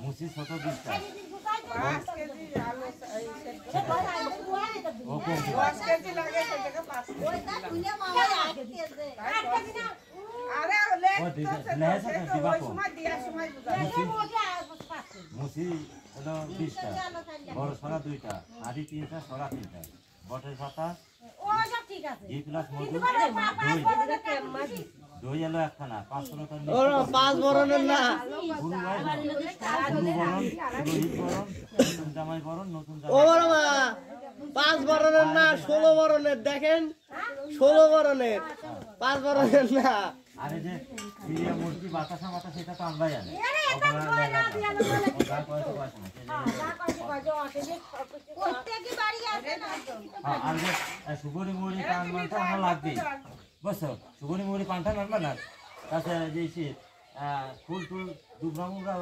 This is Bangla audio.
মুসি ছোট দিকটা মুসি হলো 20টা, বড় ছড়া 2টা, আদি 3টা, ছড়া 3টা, বটের পাতা ঘি প্লাস মধু, দই এলো একখানা, 5 বরণের না, গুরু বরণ, পুরোহিত বরণ, নতুন জামাই বরণ, নতুন জামাই 5 বরণের না, 16 বরণের। দেখেন 16 বরণের, 5 বরণের না। আরে যে সিরিয়া মুরগি বাতাসা মাথা সেটা তো আমরাই জানি। আর যে সুগরি মুড়ি পান মানটা আমার লাগবেই, বুঝছো? সুগরি মুড়ি পানটা মানবা না, তাছাড়া যে ফুল টুল দুবরা মুবরা